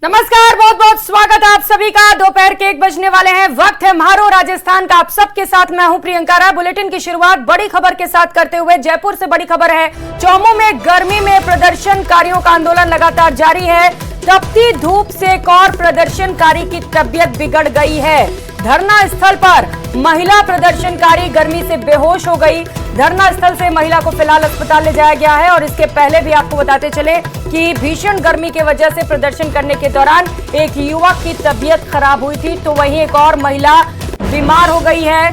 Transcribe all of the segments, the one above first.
नमस्कार, बहुत बहुत स्वागत है आप सभी का। दोपहर के 1 बजने वाले हैं, वक्त है म्हारो राजस्थान का। आप सबके साथ मैं हूं प्रियंका राय। बुलेटिन की शुरुआत बड़ी खबर के साथ करते हुए जयपुर से बड़ी खबर है। चौमू में गर्मी में प्रदर्शनकारियों का आंदोलन लगातार जारी है। तपती धूप से एक और प्रदर्शनकारी की तबीयत बिगड़ गई है। धरना स्थल पर महिला प्रदर्शनकारी गर्मी से बेहोश हो गई। धरना स्थल से महिला को फिलहाल अस्पताल ले जाया गया है। और इसके पहले भी आपको बताते चले कि भीषण गर्मी की वजह से प्रदर्शन करने के दौरान एक युवक की तबीयत खराब हुई थी, तो वहीं एक और महिला बीमार हो गई है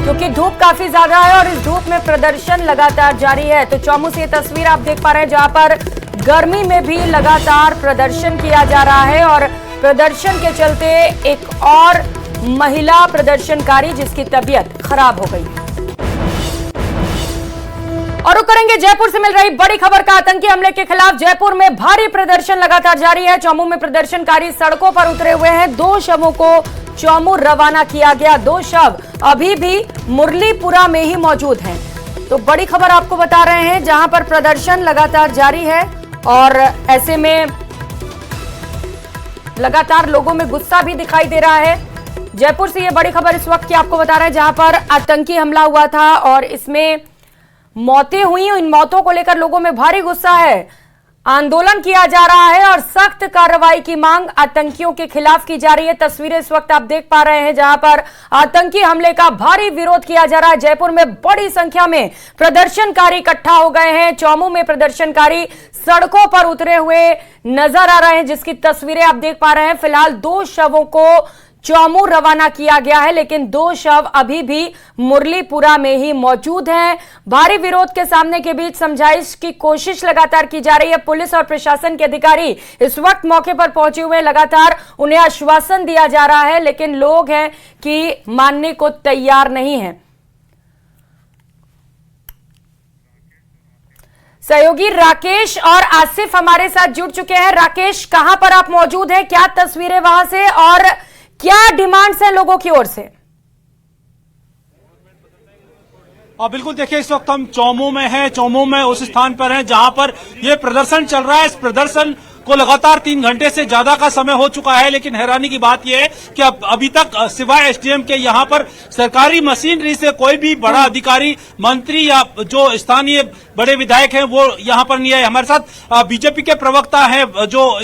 क्योंकि धूप काफी ज्यादा है और इस धूप में प्रदर्शन लगातार जारी है। तो चौमू से ये तस्वीर आप देख पा रहे हैं, जहां पर गर्मी में भी लगातार प्रदर्शन किया जा रहा है और प्रदर्शन के चलते एक और महिला प्रदर्शनकारी जिसकी तबीयत खराब हो गई। और रुक करेंगे जयपुर से मिल रही बड़ी खबर का। आतंकी हमले के खिलाफ जयपुर में भारी प्रदर्शन लगातार जारी है। चौमू में प्रदर्शनकारी सड़कों पर उतरे हुए हैं। 2 शवों को चौमू रवाना किया गया। 2 शव अभी भी मुरलीपुरा में ही मौजूद हैं। तो बड़ी खबर आपको बता रहे हैं, जहां पर प्रदर्शन लगातार जारी है और ऐसे में लगातार लोगों में गुस्सा भी दिखाई दे रहा है। जयपुर से ये बड़ी खबर इस वक्त की आपको बता रहे हैं, जहां पर आतंकी हमला हुआ था और इसमें मौतें हुई। इन मौतों को लेकर लोगों में भारी गुस्सा है। आंदोलन किया जा रहा है और सख्त कार्रवाई की मांग आतंकियों के खिलाफ की जा रही है। तस्वीरें इस वक्त आप देख पा रहे हैं, जहां पर आतंकी हमले का भारी विरोध किया जा रहा है। जयपुर में बड़ी संख्या में प्रदर्शनकारी इकट्ठा हो गए हैं। चौमू में प्रदर्शनकारी सड़कों पर उतरे हुए नजर आ रहे हैं, जिसकी तस्वीरें आप देख पा रहे हैं। फिलहाल 2 शवों को चौमू रवाना किया गया है, लेकिन 2 शव अभी भी मुरलीपुरा में ही मौजूद हैं। भारी विरोध के सामने के बीच समझाइश की कोशिश लगातार की जा रही है। पुलिस और प्रशासन के अधिकारी इस वक्त मौके पर पहुंचे हुए, लगातार उन्हें आश्वासन दिया जा रहा है, लेकिन लोग हैं कि मानने को तैयार नहीं है। सहयोगी राकेश और आसिफ हमारे साथ जुड़ चुके हैं। राकेश, कहां पर आप मौजूद हैं? क्या तस्वीरें वहां से और क्या डिमांड्स हैं लोगों की ओर से? बिल्कुल, देखिए इस वक्त हम चौमू में हैं। चौमू में उस स्थान पर हैं जहां पर यह प्रदर्शन चल रहा है। इस प्रदर्शन को लगातार 3 घंटे से ज्यादा का समय हो चुका है, लेकिन हैरानी की बात यह है कि अभी तक सिवाय एसडीएम के यहां पर सरकारी मशीनरी से कोई भी बड़ा अधिकारी, मंत्री या जो स्थानीय बड़े विधायक हैं वो यहां पर नहीं आए। हमारे साथ बीजेपी के प्रवक्ता हैं, जो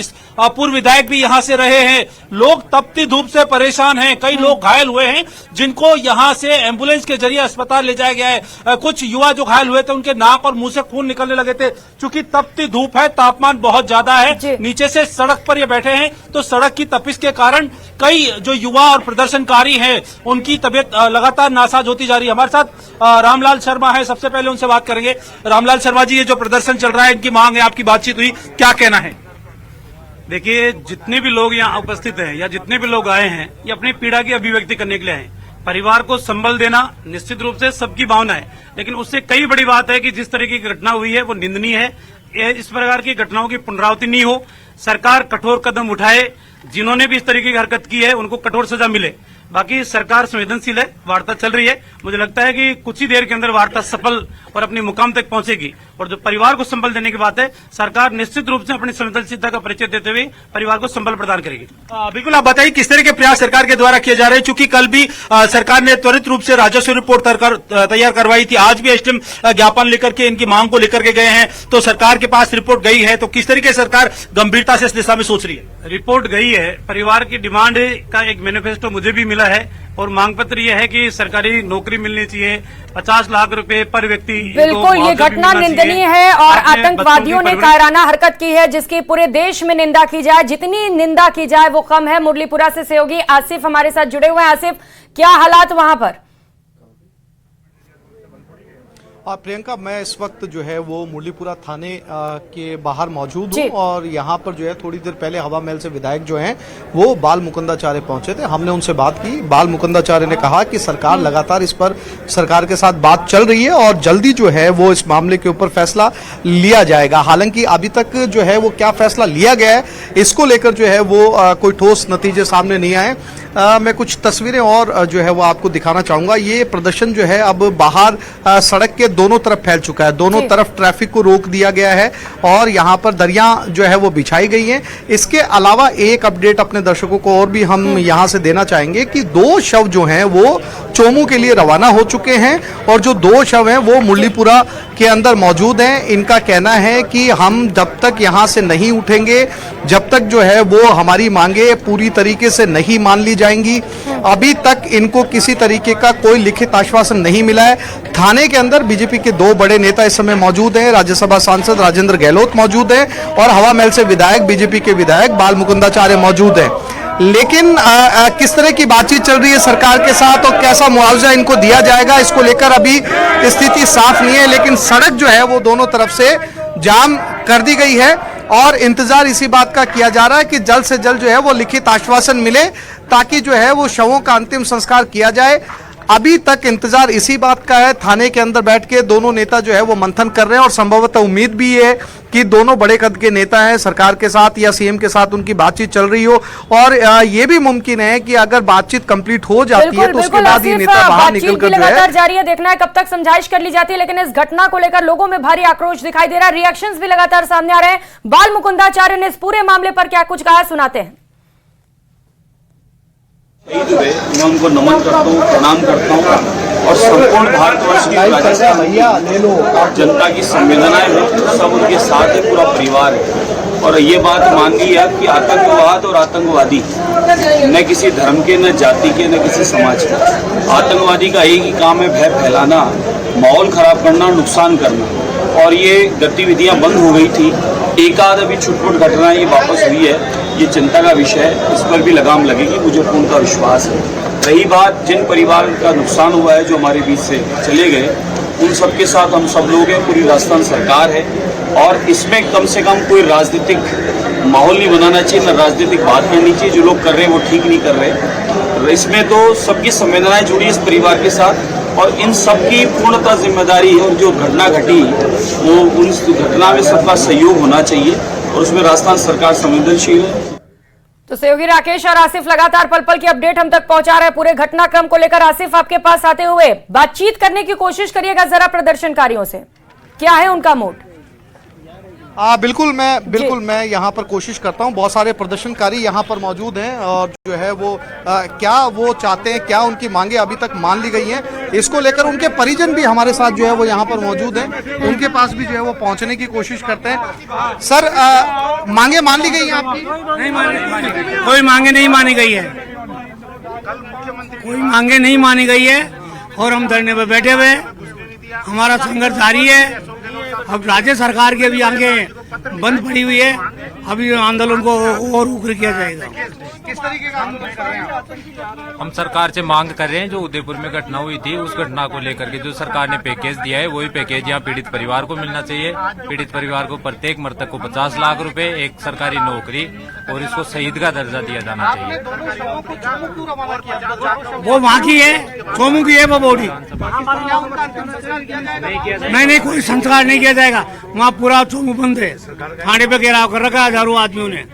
पूर्व विधायक भी यहां से रहे हैं। लोग तपती धूप से परेशान हैं, कई लोग घायल हुए हैं जिनको यहां से एम्बुलेंस के जरिए अस्पताल ले जाया गया है। कुछ युवा जो घायल हुए थे उनके नाक और मुंह से खून निकलने लगे थे। चूंकि तपती धूप है, तापमान बहुत ज्यादा है, नीचे से सड़क पर ये बैठे हैं, तो सड़क की तपिश के कारण कई जो युवा और प्रदर्शनकारी हैं उनकी तबीयत लगातार नासाज होती जा रही है। हमारे साथ रामलाल शर्मा है, सबसे पहले उनसे बात करेंगे। रामलाल शर्मा जी, ये जो प्रदर्शन चल रहा है, इनकी मांग है, आपकी बातचीत हुई, क्या कहना है? देखिए, जितने भी लोग यहाँ उपस्थित हैं या जितने भी लोग आए हैं, ये अपनी पीड़ा की अभिव्यक्ति करने के लिए आए। परिवार को संबल देना निश्चित रूप से सबकी भावना है, लेकिन उससे कई बड़ी बात है कि जिस तरह की घटना हुई है वो निंदनीय है। इस प्रकार की घटनाओं की पुनरावृत्ति नहीं हो, सरकार कठोर कदम उठाए, जिन्होंने भी इस तरीके की हरकत की है उनको कठोर सजा मिले। बाकी सरकार संवेदनशील है, वार्ता चल रही है। मुझे लगता है कि कुछ ही देर के अंदर वार्ता सफल और अपनी मुकाम तक पहुंचेगी। और जो परिवार को संबल देने की बात है, सरकार निश्चित रूप से अपनी संवेदनशीलता का परिचय देते हुए परिवार को संबल प्रदान करेगी। बिल्कुल, आप बताइए किस तरह के प्रयास सरकार के द्वारा किए जा रहे हैं? चूंकि कल भी सरकार ने त्वरित रूप से राजस्व रिपोर्ट तैयार करवाई थी, आज भी एसडीएम ज्ञापन लेकर के इनकी मांग को लेकर के गए हैं, तो सरकार के पास रिपोर्ट गई है। तो किस तरीके सरकार गंभीरता से इस दिशा में सोच रही है? रिपोर्ट गई है, परिवार की डिमांड का एक मैनिफेस्टो मुझे भी मिला है और मांग पत्र यह है कि सरकारी नौकरी मिलनी चाहिए, 50 लाख रुपए पर व्यक्ति। बिल्कुल, ये घटना निंदनीय है और आतंकवादियों ने कायराना हरकत की है, जिसकी पूरे देश में निंदा की जाए, जितनी निंदा की जाए वो कम है। मुरलीपुरा से सहयोगी आसिफ हमारे साथ जुड़े हुए हैं। आसिफ, क्या हालात वहां पर? प्रियंका, मैं इस वक्त जो है वो मुरलीपुरा थाने के बाहर मौजूद हूँ और यहाँ पर जो है थोड़ी देर पहले हवा महल से विधायक जो हैं वो बाल मुकुंदाचार्य पहुंचे थे। हमने उनसे बात की। बाल मुकुंदाचार्य ने कहा कि सरकार लगातार इस पर सरकार के साथ बात चल रही है और जल्दी जो है वो इस मामले के ऊपर फैसला लिया जाएगा। हालांकि अभी तक जो है वो क्या फैसला लिया गया है इसको लेकर जो है वो कोई ठोस नतीजे सामने नहीं आए। मैं कुछ तस्वीरें और जो है वो आपको दिखाना चाहूंगा। ये प्रदर्शन जो है अब बाहर सड़क के दोनों तरफ फैल चुका है, दोनों तरफ ट्रैफिक को रोक दिया गया है और यहाँ पर दरिया जो है वो बिछाई गई है। इसके अलावा एक अपडेट अपने दर्शकों को और भी हम यहाँ से देना चाहेंगे कि 2 शव जो हैं वो चोमू के लिए रवाना हो चुके हैं और जो 2 शव हैं वो मुरलीपुरा के अंदर मौजूद हैं। इनका कहना है कि हम जब तक यहाँ से नहीं उठेंगे, जब तक जो है वो हमारी मांगे पूरी तरीके से नहीं मान ली जाएंगी। अभी तक इनको किसी तरीके का कोई लिखित आश्वासन नहीं मिला है। थाने के अंदर बीजेपी के 2 बड़े नेता इस समय मौजूद हैं। राज्यसभा सांसद राजेंद्र गहलोत मौजूद हैं और हवा महल से विधायक बीजेपी के विधायक बाल मुकुंदाचार्य मौजूद हैं। लेकिन किस तरह की बातचीत चल रही है सरकार के साथ और कैसा मुआवजा इनको दिया जाएगा, इसको लेकर अभी स्थिति साफ नहीं है। लेकिन सड़क जो है वो दोनों तरफ से जाम कर दी गई है और इंतजार इसी बात का किया जा रहा है कि जल्द से जल्द जो है वो लिखित आश्वासन मिले ताकि जो है वो शवों का अंतिम संस्कार किया जाए। अभी तक इंतजार इसी बात का है। थाने के अंदर बैठ के दोनों नेता जो है वो मंथन कर रहे हैं और संभवतः उम्मीद भी है कि दोनों बड़े कद के नेता हैं, सरकार के साथ या सीएम के साथ उनकी बातचीत चल रही हो और ये भी मुमकिन है कि अगर बातचीत कंप्लीट हो जाती है तो उसके बाद ये नेता बाहर निकलकर जो लगातार जारी है, देखना है कब तक समझाइश कर ली जाती है। लेकिन इस घटना को लेकर लोगों में भारी आक्रोश दिखाई दे रहा है, रिएक्शंस भी लगातार सामने आ रहे हैं। बाल मुकुंदाचार्य ने इस पूरे मामले पर क्या कुछ कहा, सुनाते हैं। शहीद हुए मैं उनको नमन करता हूँ, प्रणाम करता हूँ और संपूर्ण भारतवर्ष की जनता की संवेदनाएं हैं, सब उनके साथ है, पूरा परिवार है। और ये बात मान ली है कि आतंकवाद और आतंकवादी न किसी धर्म के, न जाति के, न किसी समाज के। आतंकवादी का एक ही काम है भय फैलाना, माहौल खराब करना, नुकसान करना। और ये गतिविधियां बंद हो गई थी, एक आध अभी छुटपुट घटना ये वापस हुई है, ये चिंता का विषय है। इस पर भी लगाम लगेगी, मुझे पूर्णतः विश्वास है। रही बात जिन परिवार का नुकसान हुआ है, जो हमारे बीच से चले गए, उन सब के साथ हम सब लोग हैं, पूरी राजस्थान सरकार है और इसमें कम से कम कोई राजनीतिक माहौल नहीं बनाना चाहिए, न राजनीतिक बात करनी चाहिए। जो लोग कर रहे हैं वो ठीक नहीं कर रहे। इसमें तो सबकी संवेदनाएं जुड़ी इस परिवार के साथ और इन सब की पूर्णतः जिम्मेदारी है। और जो घटना घटी वो उस घटना में सबका सहयोग होना चाहिए और उसमें राजस्थान सरकार संवेदनशील है। तो सहयोगी राकेश और आसिफ लगातार पल पल की अपडेट हम तक पहुंचा रहे हैं पूरे घटनाक्रम को लेकर। आसिफ, आपके पास आते हुए बातचीत करने की कोशिश करिएगा जरा प्रदर्शनकारियों से, क्या है उनका मूड? बिल्कुल मैं यहाँ पर कोशिश करता हूँ। बहुत सारे प्रदर्शनकारी यहाँ पर मौजूद हैं और जो है वो क्या वो चाहते हैं, क्या उनकी मांगे अभी तक मान ली गई हैं, इसको लेकर उनके परिजन भी हमारे साथ जो है वो यहाँ पर मौजूद हैं। उनके पास भी जो है वो पहुँचने की कोशिश करते हैं। सर, मांगे मान ली गई हैं आपकी? नहीं मानी, कोई मांगे नहीं मानी गई है, कोई मांगे नहीं मानी गई है और हम धरने पर बैठे हुए, हमारा संघर्ष जारी है। अब राज्य सरकार के भी आगे बंद पड़ी हुई है, अभी आंदोलन को और उग्र किया जाएगा। किस तरीके का आंदोलन कर रहे हैं? हम सरकार से मांग कर रहे हैं, जो उदयपुर में घटना हुई थी उस घटना को लेकर के जो सरकार ने पैकेज दिया है वही पैकेज यहाँ पीड़ित परिवार को मिलना चाहिए। पीड़ित परिवार को प्रत्येक मृतक को 50 लाख रुपए, एक सरकारी नौकरी और इसको शहीद का दर्जा दिया जाना चाहिए। वो वहाँ की है, चोमू की है वो बॉडी। नहीं, कोई संस्कार नहीं किया जाएगा। वहाँ पूरा चोमू बंद है, थाने पे घेराव कर रखा है हजारों आदमियों ने।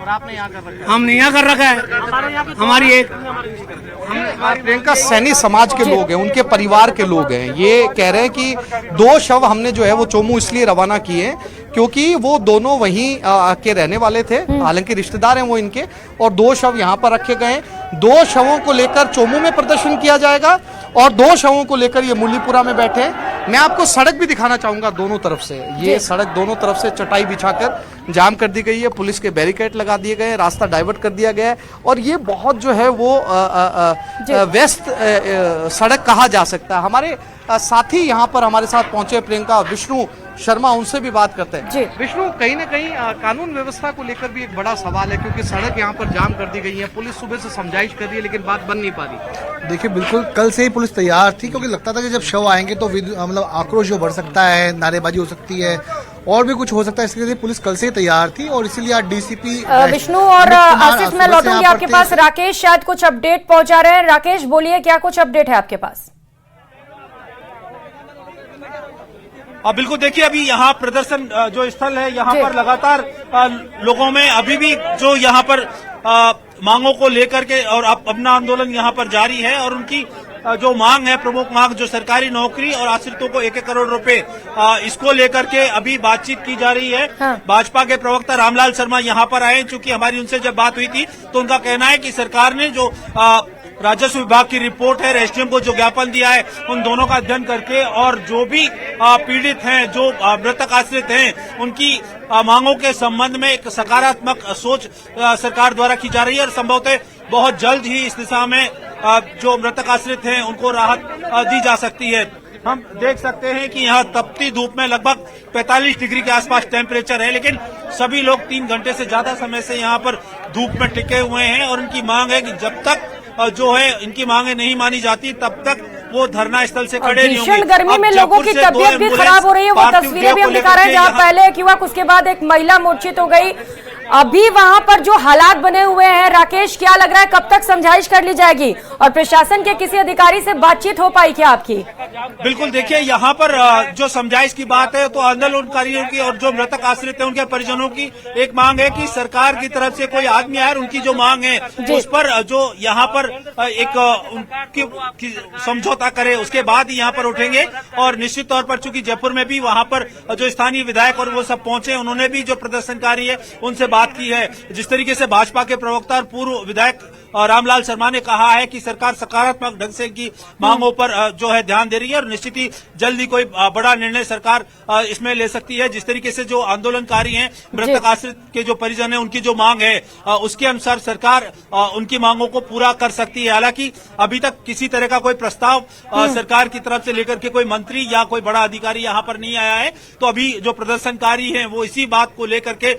हमने यहाँ कर रखा है। हमारी एक प्रियंका सैनी समाज के लोग हैं, उनके परिवार के लोग हैं, ये कह रहे हैं कि 2 शव हमने जो है वो चोमू इसलिए रवाना किए क्योंकि वो दोनों वहीं के रहने वाले थे, हालांकि रिश्तेदार हैं वो इनके, और 2 शव यहाँ पर रखे गए। 2 शवों को लेकर चोमू में प्रदर्शन किया जाएगा और 2 शवों को लेकर ये मुरलीपुरा में बैठे हैं। मैं आपको सड़क भी दिखाना चाहूंगा दोनों तरफ से। ये सड़क दोनों तरफ से चटाई बिछाकर जाम कर दी गई है, पुलिस के बैरिकेड लगा दिए गए, रास्ता डाइवर्ट कर दिया गया है और ये बहुत जो है वो व्यस्त सड़क कहा जा सकता है। हमारे साथी यहाँ पर हमारे साथ पहुंचे प्रियंका, विष्णु शर्मा, उनसे भी बात करते हैं। विष्णु, कहीं ना कहीं कानून व्यवस्था को लेकर भी एक बड़ा सवाल है क्योंकि सड़क यहाँ पर जाम कर दी गई है, पुलिस सुबह से समझाइश कर रही है लेकिन बात बन नहीं पा रही। देखिए, बिल्कुल कल से ही पुलिस तैयार थी क्योंकि लगता था कि जब शव आएंगे तो मतलब आक्रोश जो बढ़ सकता है, नारेबाजी हो सकती है और भी कुछ हो सकता है, इसके लिए पुलिस कल से ही तैयार थी और इसीलिए आज डीसीपी विष्णु और आसिफ, मैं लौटूंगी आपके पास। राकेश शायद कुछ अपडेट पहुंचा रहे हैं। राकेश, बोलिए, क्या कुछ अपडेट है आपके पास? बिल्कुल, देखिए अभी यहाँ प्रदर्शन जो स्थल है यहाँ पर लगातार लोगों में अभी भी जो यहाँ पर मांगों को लेकर के और अपना आंदोलन यहाँ पर जारी है और उनकी जो मांग है, प्रमुख मांग जो सरकारी नौकरी और आश्रितों को 1-1 करोड़ रुपए, इसको लेकर के अभी बातचीत की जा रही है। हाँ। भाजपा के प्रवक्ता रामलाल शर्मा यहाँ पर आए, चूंकि हमारी उनसे जब बात हुई थी तो उनका कहना है कि सरकार ने जो राजस्व विभाग की रिपोर्ट है, एसडीएम को जो ज्ञापन दिया है, उन दोनों का अध्ययन करके और जो भी पीड़ित हैं, जो मृतक आश्रित हैं, उनकी मांगों के संबंध में एक सकारात्मक सोच सरकार द्वारा की जा रही है और संभवतः बहुत जल्द ही इस दिशा में जो मृतक आश्रित हैं उनको राहत दी जा सकती है। हम देख सकते हैं कि यहाँ तपती धूप में लगभग 45 डिग्री के आसपास टेम्परेचर है, लेकिन सभी लोग 3 घंटे से ज्यादा समय से यहाँ पर धूप में टिके हुए हैं और उनकी मांग है कि जब तक जो है इनकी मांगें नहीं मानी जाती तब तक वो धरना स्थल से खड़े नहीं होंगे। भीषण गर्मी में लोगों की तबीयत भी खराब हो रही है, वो तस्वीरें भी हम दिखा रहे हैं जहाँ पहले एक युवक, उसके बाद एक महिला मूर्छित हो गई। अभी वहां पर जो हालात बने हुए हैं, राकेश, क्या लग रहा है कब तक समझाइश कर ली जाएगी और प्रशासन के किसी अधिकारी से बातचीत हो पाई क्या आपकी? बिल्कुल, देखिए यहाँ पर जो समझाइश की बात है तो आंदोलनकारियों की और जो मृतक आश्रित है उनके परिजनों की एक मांग है कि सरकार की तरफ से कोई आदमी आए, उनकी जो मांग है उस पर जो यहाँ पर एक उनकी समझौता करे, उसके बाद ही यहाँ पर उठेंगे। और निश्चित तौर पर चूंकि जयपुर में भी वहाँ पर जो स्थानीय विधायक और वो सब पहुंचे, उन्होंने भी जो प्रदर्शनकारी है उनसे बात की है। जिस तरीके से भाजपा के प्रवक्ता और पूर्व विधायक रामलाल शर्मा ने कहा है कि सरकार सकारात्मक ढंग से इनकी मांगों पर जो है ध्यान दे रही है और निश्चित ही जल्दी कोई बड़ा निर्णय सरकार इसमें ले सकती है। जिस तरीके से जो आंदोलनकारी हैं, मृतक आश्रित के जो परिजन हैं, उनकी जो मांग है उसके अनुसार सरकार उनकी मांगों को पूरा कर सकती है। हालांकि अभी तक किसी तरह का कोई प्रस्ताव सरकार की तरफ से लेकर के कोई मंत्री या कोई बड़ा अधिकारी यहाँ पर नहीं आया है। तो अभी जो प्रदर्शनकारी हैं वो इसी बात को लेकर के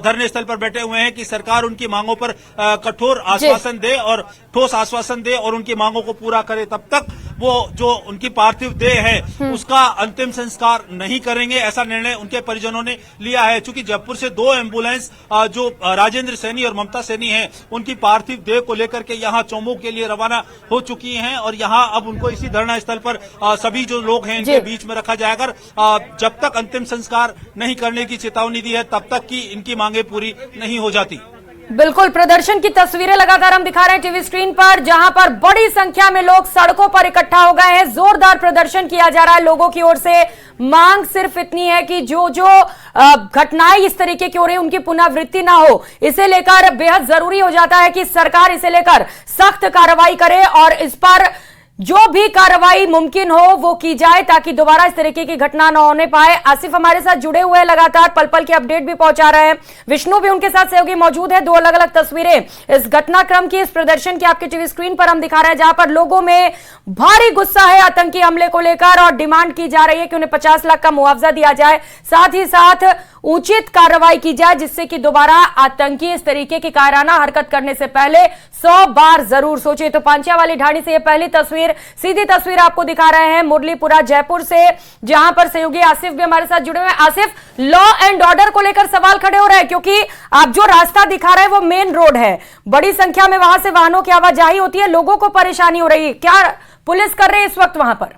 धरने स्थल पर बैठे हुए हैं कि सरकार उनकी मांगों पर कठोर आश्वासन दे और ठोस आश्वासन दे और उनकी मांगों को पूरा करे। तब तक वो जो उनकी पार्थिव देह है उसका अंतिम संस्कार नहीं करेंगे, ऐसा निर्णय उनके परिजनों ने लिया है। चूंकि जयपुर से 2 एम्बुलेंस जो राजेंद्र सैनी और ममता सैनी हैं, उनकी पार्थिव देह को लेकर के यहाँ चौमू के लिए रवाना हो चुकी हैं और यहाँ अब उनको इसी धरना स्थल पर सभी जो लोग हैं इनके बीच में रखा जाएगा। जब तक अंतिम संस्कार नहीं करने की चेतावनी दी है तब तक की इनकी मांगे पूरी नहीं हो जाती। बिल्कुल, प्रदर्शन की तस्वीरें लगातार हम दिखा रहे हैं टीवी स्क्रीन पर, जहां पर बड़ी संख्या में लोग सड़कों पर इकट्ठा हो गए हैं। जोरदार प्रदर्शन किया जा रहा है लोगों की ओर से। मांग सिर्फ इतनी है कि जो घटनाएं इस तरीके की हो रही है उनकी पुनरावृत्ति ना हो। इसे लेकर बेहद जरूरी हो जाता है कि सरकार इसे लेकर सख्त कार्रवाई करे और इस पर जो भी कार्रवाई मुमकिन हो वो की जाए ताकि दोबारा इस तरीके की घटना न होने पाए। आसिफ हमारे साथ जुड़े हुए हैं, लगातार पल पल की अपडेट भी पहुंचा रहे हैं। विष्णु भी उनके साथ सहयोगी मौजूद है। 2 अलग अलग तस्वीरें इस घटनाक्रम की, इस प्रदर्शन की आपके टीवी स्क्रीन पर हम दिखा रहे हैं, जहां पर लोगों में भारी गुस्सा है आतंकी हमले को लेकर और डिमांड की जा रही है कि उन्हें 50 लाख का मुआवजा दिया जाए, साथ ही साथ उचित कार्रवाई की जाए जिससे कि दोबारा आतंकी इस तरीके की कायराना हरकत करने से पहले 100 बार जरूर सोचे। तो पांच्या वाली ढाणी से ये पहली तस्वीर, सीधी तस्वीर आपको दिखा रहे हैं मुरलीपुरा जयपुर से, जहां पर सहयोगी आसिफ भी हमारे साथ जुड़े हुए हैं। आसिफ, लॉ एंड ऑर्डर को लेकर सवाल खड़े हो रहे हैं क्योंकि आप जो रास्ता दिखा रहे हैं वो मेन रोड है, बड़ी संख्या में वहां से वाहनों की आवाजाही होती है, लोगों को परेशानी हो रही है। क्या पुलिस कर रही है इस वक्त वहां पर?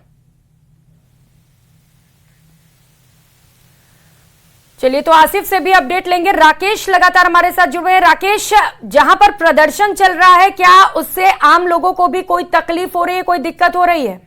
चलिए, तो आसिफ से भी अपडेट लेंगे। राकेश लगातार हमारे साथ जुड़े हैं। राकेश, जहां पर प्रदर्शन चल रहा है क्या उससे आम लोगों को भी कोई तकलीफ हो रही है, कोई दिक्कत हो रही है?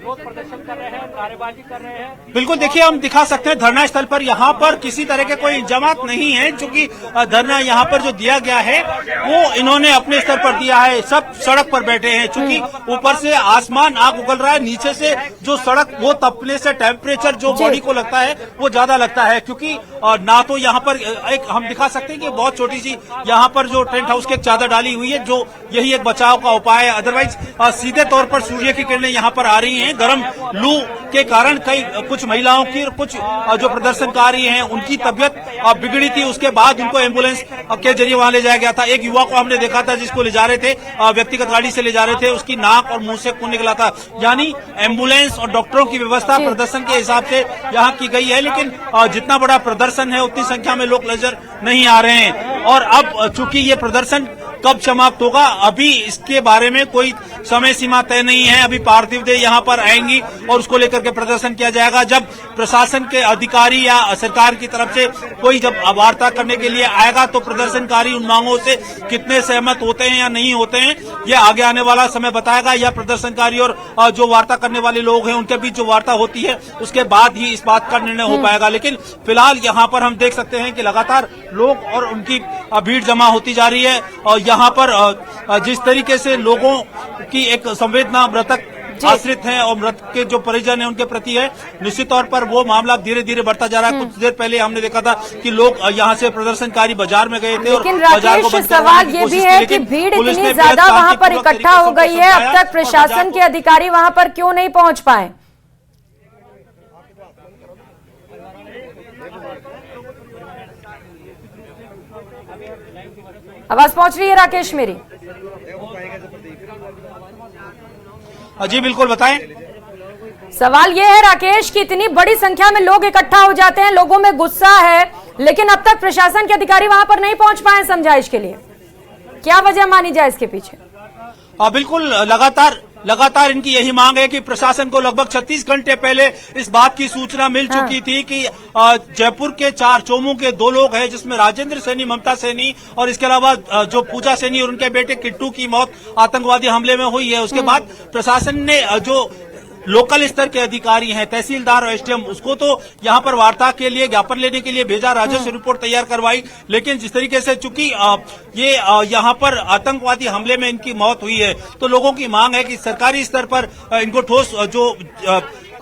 लोग प्रदर्शन कर रहे हैं, नारेबाजी कर रहे हैं। बिल्कुल, देखिए हम दिखा सकते हैं धरना स्थल पर यहाँ पर किसी तरह के कोई इंतजामात नहीं है, क्योंकि धरना यहाँ पर जो दिया गया है वो इन्होंने अपने स्तर पर दिया है। सब सड़क पर बैठे हैं, चूंकि ऊपर से आसमान आग उगल रहा है, नीचे से जो सड़क वो तपने से टेम्परेचर जो बॉडी को लगता है वो ज्यादा लगता है। क्योंकि ना तो यहाँ पर एक हम दिखा सकते हैं कि बहुत छोटी सी यहाँ पर जो टेंट हाउस की एक चादर डाली हुई है, जो यही एक बचाव का उपाय है। अदरवाइज सीधे तौर पर सूर्य की किरणें यहाँ पर आ रही हैं। गर्म लू के कारण कुछ महिलाओं की और कुछ जो प्रदर्शनकारी हैं उनकी तबियत बिगड़ी थी। उसके बाद उनको एम्बुलेंस के जरिए वहां ले जाया गया था। एक युवा को हमने देखा था जिसको ले जा रहे थे, व्यक्तिगत गाड़ी से ले जा रहे थे, उसकी नाक और मुंह से खून निकला था। यानी एम्बुलेंस और डॉक्टरों की व्यवस्था प्रदर्शन के हिसाब से यहाँ की गई है, लेकिन जितना बड़ा प्रदर्शन है उतनी संख्या में लोग नजर नहीं आ रहे हैं। और अब चूंकि ये प्रदर्शन कब समाप्त होगा अभी इसके बारे में कोई समय सीमा तय नहीं है। अभी पार्थिव देह यहाँ पर आएंगी और उसको लेकर के प्रदर्शन किया जाएगा। जब प्रशासन के अधिकारी या सरकार की तरफ से कोई जब वार्ता करने के लिए आएगा तो प्रदर्शनकारी उन मांगों से कितने सहमत होते हैं या नहीं होते हैं ये आगे आने वाला समय बताएगा। या प्रदर्शनकारी और जो वार्ता करने वाले लोग हैं उनके बीच जो वार्ता होती है उसके बाद ही इस बात का निर्णय हो पाएगा। लेकिन फिलहाल यहाँ पर हम देख सकते हैं कि लगातार लोग और उनकी भीड़ जमा होती जा रही है। और यहाँ पर जिस तरीके से लोगों की एक संवेदना मृतक आश्रित हैं और मृतक के जो परिजन हैं उनके प्रति है, निश्चित तौर पर वो मामला धीरे धीरे बढ़ता जा रहा है। कुछ देर पहले हमने देखा था कि लोग यहाँ से प्रदर्शनकारी बाजार में गए थे। लेकिन राकेश, सवाल ये भी है कि भीड़ इतनी ज्यादा वहाँ पर इकट्ठा हो गई है, अब तक प्रशासन के अधिकारी वहाँ पर क्यों नहीं पहुँच पाए? आवाज पहुंच रही है राकेश मेरी? जी बिल्कुल बताएं। सवाल ये है राकेश कि इतनी बड़ी संख्या में लोग इकट्ठा हो जाते हैं, लोगों में गुस्सा है, लेकिन अब तक प्रशासन के अधिकारी वहां पर नहीं पहुंच पाए समझाइश के लिए। क्या वजह मानी जाए इसके पीछे? बिल्कुल लगातार इनकी यही मांग है कि प्रशासन को लगभग 36 घंटे पहले इस बात की सूचना मिल चुकी थी कि जयपुर के 4 चोमू के 2 लोग हैं जिसमें राजेंद्र सैनी, ममता सैनी और इसके अलावा जो पूजा सैनी और उनके बेटे किट्टू की मौत आतंकवादी हमले में हुई है। उसके बाद प्रशासन ने जो लोकल स्तर के अधिकारी हैं, तहसीलदार और एसडीएम, उसको तो यहाँ पर वार्ता के लिए ज्ञापन लेने के लिए भेजा, राजस्व रिपोर्ट तैयार करवाई। लेकिन जिस तरीके से चूंकि ये यहाँ पर आतंकवादी हमले में इनकी मौत हुई है तो लोगों की मांग है कि सरकारी स्तर पर इनको ठोस जो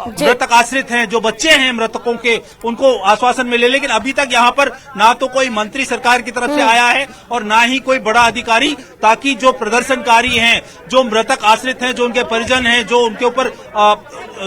मृतक आश्रित हैं, जो बच्चे हैं मृतकों के, उनको आश्वासन मिले। लेकिन अभी तक यहाँ पर ना तो कोई मंत्री सरकार की तरफ से आया है और ना ही कोई बड़ा अधिकारी, ताकि जो प्रदर्शनकारी हैं, जो मृतक आश्रित हैं, जो उनके परिजन हैं, जो उनके ऊपर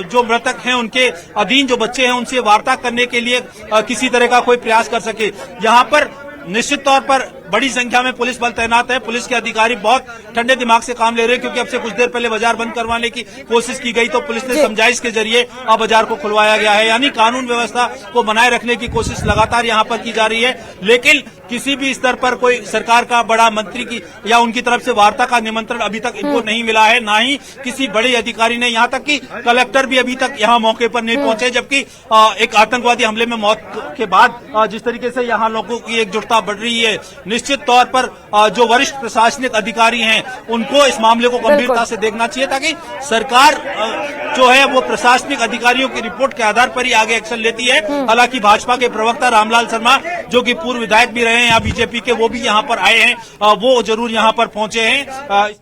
जो मृतक हैं उनके अधीन जो बच्चे हैं उनसे वार्ता करने के लिए किसी तरह का कोई प्रयास कर सके। यहाँ पर निश्चित तौर पर बड़ी संख्या में पुलिस बल तैनात है। पुलिस के अधिकारी बहुत ठंडे दिमाग से काम ले रहे हैं क्योंकि अब से कुछ देर पहले बाजार बंद करवाने की कोशिश की गई तो पुलिस ने समझाइश के जरिए अब बाजार को खुलवाया गया है। यानी कानून व्यवस्था को बनाए रखने की कोशिश लगातार यहाँ पर की जा रही है। लेकिन किसी भी स्तर पर कोई सरकार का बड़ा मंत्री की या उनकी तरफ से वार्ता का निमंत्रण अभी तक इनको नहीं मिला है, ना ही किसी बड़े अधिकारी ने, यहाँ तक कि कलेक्टर भी अभी तक यहाँ मौके पर नहीं पहुंचे। जबकि एक आतंकवादी हमले में मौत के बाद जिस तरीके से यहाँ लोगों की एकजुटता बढ़ रही है, निश्चित तौर पर जो वरिष्ठ प्रशासनिक अधिकारी हैं उनको इस मामले को गंभीरता से देखना चाहिए ताकि सरकार जो है वो प्रशासनिक अधिकारियों की रिपोर्ट के आधार पर ही आगे एक्शन लेती है। हालांकि भाजपा के प्रवक्ता रामलाल शर्मा जो कि पूर्व विधायक भी रहे हैं यहाँ बीजेपी के, वो भी यहाँ पर आए हैं, वो जरूर यहाँ पर पहुंचे हैं।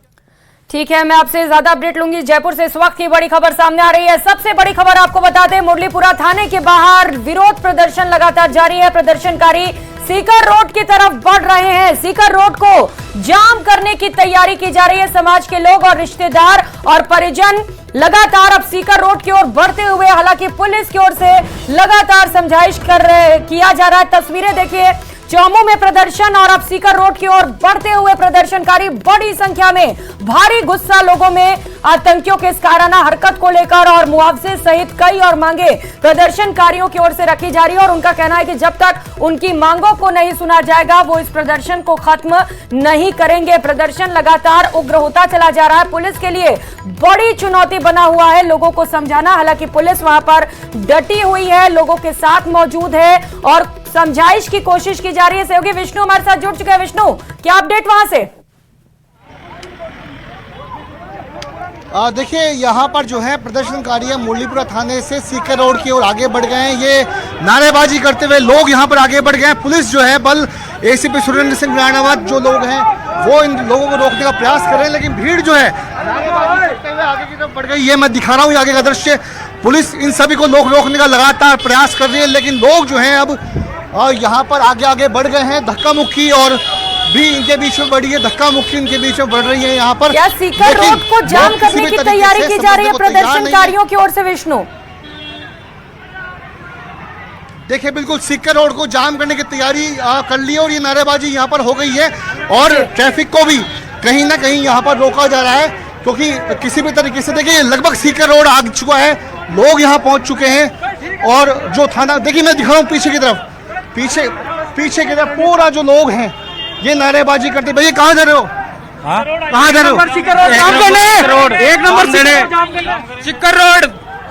ठीक है, मैं आपसे ज्यादा अपडेट लूंगी। जयपुर से इस वक्त की बड़ी खबर सामने आ रही है। सबसे बड़ी खबर आपको बता दें, मुरलीपुरा थाने के बाहर विरोध प्रदर्शन लगातार जारी है। प्रदर्शनकारी सीकर रोड की तरफ बढ़ रहे हैं। सीकर रोड को जाम करने की तैयारी की जा रही है। समाज के लोग और रिश्तेदार और परिजन लगातार अब सीकर रोड की ओर बढ़ते हुए, हालांकि पुलिस की ओर से लगातार समझाइश किया जा रहा है। तस्वीरें देखिए, चौमू में प्रदर्शन और अब सीकर रोड की ओर बढ़ते हुए प्रदर्शनकारी, बड़ी संख्या में भारी गुस्सा लोगों में आतंकियों के इस काराना हरकत को लेकर और मुआवजे सहित कई और मांगे प्रदर्शनकारियों की ओर से रखी जा रही है। और उनका कहना है कि जब तक उनकी मांगों को नहीं सुना जाएगा वो इस प्रदर्शन को खत्म नहीं करेंगे। प्रदर्शन लगातार उग्र होता चला जा रहा है। पुलिस के लिए बड़ी चुनौती बना हुआ है लोगों को समझाना। हालांकि पुलिस वहां पर डटी हुई है, लोगों के साथ मौजूद है और समझाइश की कोशिश की जा रही है। सहयोगी विष्णु हमारे साथ जुड़ चुके हैं। विष्णु, क्या अपडेट वहां से? देखिए, यहाँ पर जो है प्रदर्शनकारी है मुरलीपुरा थाने से सीकर रोड की ओर आगे बढ़ गए हैं। ये नारेबाजी करते हुए लोग यहाँ पर आगे बढ़ गए हैं। पुलिस जो है बल एसीपी सुरेंद्र सिंह राणावत जो लोग हैं वो इन लोगों को रोकने का प्रयास कर रहे हैं, लेकिन भीड़ जो है नारेबाजी करते हुए आगे की तरफ बढ़ गई। ये मैं दिखा रहा हूँ आगे का दृश्य। पुलिस इन सभी को रोकने का लगातार प्रयास कर रही है, लेकिन लोग जो है अब यहाँ पर आगे आगे बढ़ गए हैं। धक्का मुक्की और भी इनके बीच में बढ़ी है, धक्का मुक्की इनके बीच में बढ़ रही है यहाँ पर। क्या सीकर रोड को जाम करने की तैयारी की जा रही है प्रदर्शनकारियों की ओर से? विष्णु, देखिए, बिल्कुल सीकर रोड को जाम करने की तैयारी कर ली है और ये नारेबाजी यहाँ पर हो गई है और ट्रैफिक को भी कहीं ना कहीं यहाँ पर रोका जा रहा है क्योंकि किसी भी तरीके से देखिए लगभग सीकर रोड आ चुका है, लोग यहाँ पहुँच चुके हैं। और जो थाना, देखिए मैं दिखा रहा हूँ पीछे की तरफ, पीछे की तरफ पूरा जो लोग हैं ये नारेबाजी करते। भैया कहाँ जा रहे हो? हाँ? कहाँ जा रहे हो? एक नंबर सिक्कर रोड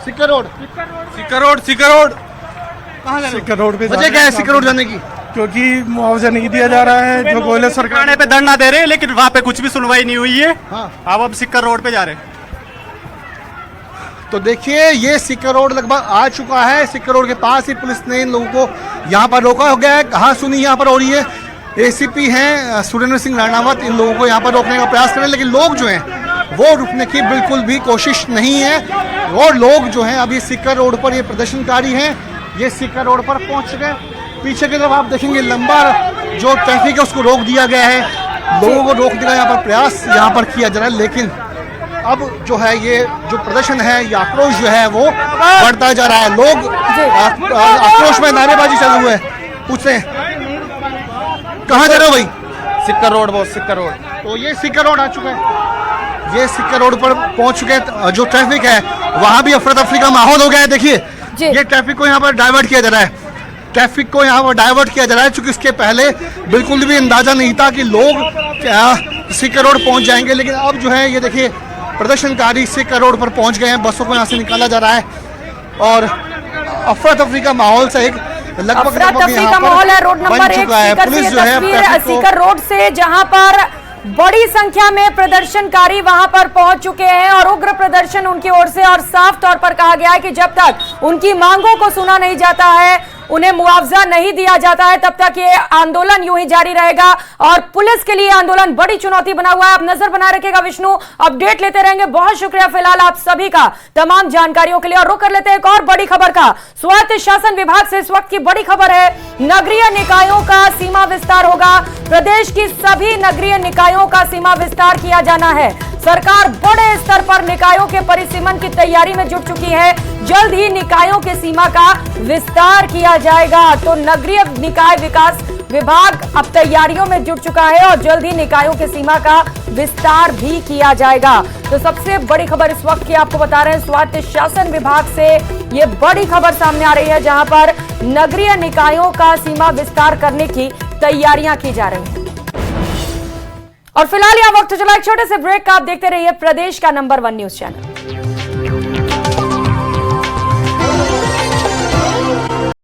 सिक्कर रोड सिक्कर रोड कहाँ जा रहे हो? सिक्कर रोड पे वजह क्या है सिक्कर रोड जाने की? क्योंकि मुआवजा नहीं दिया जा रहा है जो कोयले सरकार पे धरना दे रहे हैं, लेकिन वहाँ पे कुछ भी सुनवाई नहीं हुई है। हाँ। अब सिक्कर रोड पे जा रहे हैं। तो देखिए ये सिक्कर रोड लगभग आ चुका है। सिक्कर रोड के पास ही पुलिस ने इन लोगों को यहाँ पर रोका हो गया है। कहाँ सुनी यहाँ पर हो रही है, एसीपी हैं सुरेंद्र सिंह राणावत इन लोगों को यहाँ पर रोकने का प्रयास करें, लेकिन लोग जो हैं वो रुकने की बिल्कुल भी कोशिश नहीं है। और लोग जो हैं अभी सिक्कर रोड पर, ये प्रदर्शनकारी हैं, ये सिक्कर रोड पर पहुंच चुके हैं। पीछे की तरफ आप देखेंगे लंबा जो ट्रैफिक है उसको रोक दिया गया है। लोगों को रोकने का यहाँ पर प्रयास यहाँ पर किया जा रहा है, लेकिन अब जो है ये जो प्रदर्शन है, ये आक्रोश जो है वो बढ़ता जा रहा है। लोग आक्रोश में नारेबाजी चल हुए हैं। पूछते हैं कहाँ जा रहे हो भाई? सिक्कर रोड बॉस, सिक्कर रोड। तो ये सिक्कर रोड आ चुका है, ये सिक्कर रोड पर पहुंच चुके हैं। जो ट्रैफिक है वहां भी अफरा तफरी का माहौल हो गया है। देखिए ये ट्रैफिक को यहाँ पर डाइवर्ट किया जा रहा है, ट्रैफिक को यहाँ पर डाइवर्ट किया जा रहा है, क्योंकि इसके पहले बिल्कुल भी अंदाजा नहीं था कि लोग सिक्कर रोड पहुंच जाएंगे। लेकिन अब जो है ये देखिए प्रदर्शनकारी सिक्कर रोड पर पहुंच गए हैं, बसों को यहाँ से निकाला जा रहा है और अफरा तफरी का माहौल से एक लगभग का माहौल है। रोड नंबर 1 पुलिस जो है सिक्कर रोड से, जहां पर बड़ी संख्या में प्रदर्शनकारी वहां पर पहुंच चुके हैं और उग्र प्रदर्शन उनकी ओर से, और साफ तौर पर कहा गया है कि जब तक उनकी मांगों को सुना नहीं जाता है, उन्हें मुआवजा नहीं दिया जाता है, तब तक ये आंदोलन यूं ही जारी रहेगा। और पुलिस के लिए आंदोलन बड़ी चुनौती बना हुआ है। आप नजर बनाए रखिएगा विष्णु, अपडेट लेते रहेंगे। बहुत शुक्रिया फिलहाल आप सभी का तमाम जानकारियों के लिए। और रुक कर लेते हैं एक और बड़ी खबर का। स्वायत्त शासन विभाग से इस वक्त की बड़ी खबर है, नगरीय निकायों का सीमा विस्तार होगा। प्रदेश की सभी नगरीय निकायों का सीमा विस्तार किया जाना है। सरकार बड़े स्तर पर निकायों के परिसीमन की तैयारी में जुट चुकी है। जल्द ही निकायों के सीमा का विस्तार किया जाएगा। तो नगरीय निकाय विकास विभाग अब तैयारियों में जुट चुका है और जल्द ही निकायों के सीमा का विस्तार भी किया जाएगा। तो सबसे बड़ी खबर इस वक्त की आपको बता रहे हैं, स्वायत्त शासन विभाग से ये बड़ी खबर सामने आ रही है, जहां पर नगरीय निकायों का सीमा विस्तार करने की तैयारियां की जा रही हैं। और फिलहाल यह वक्त चला एक छोटे से ब्रेक का। आप देखते रहिए प्रदेश का नंबर 1 न्यूज चैनल।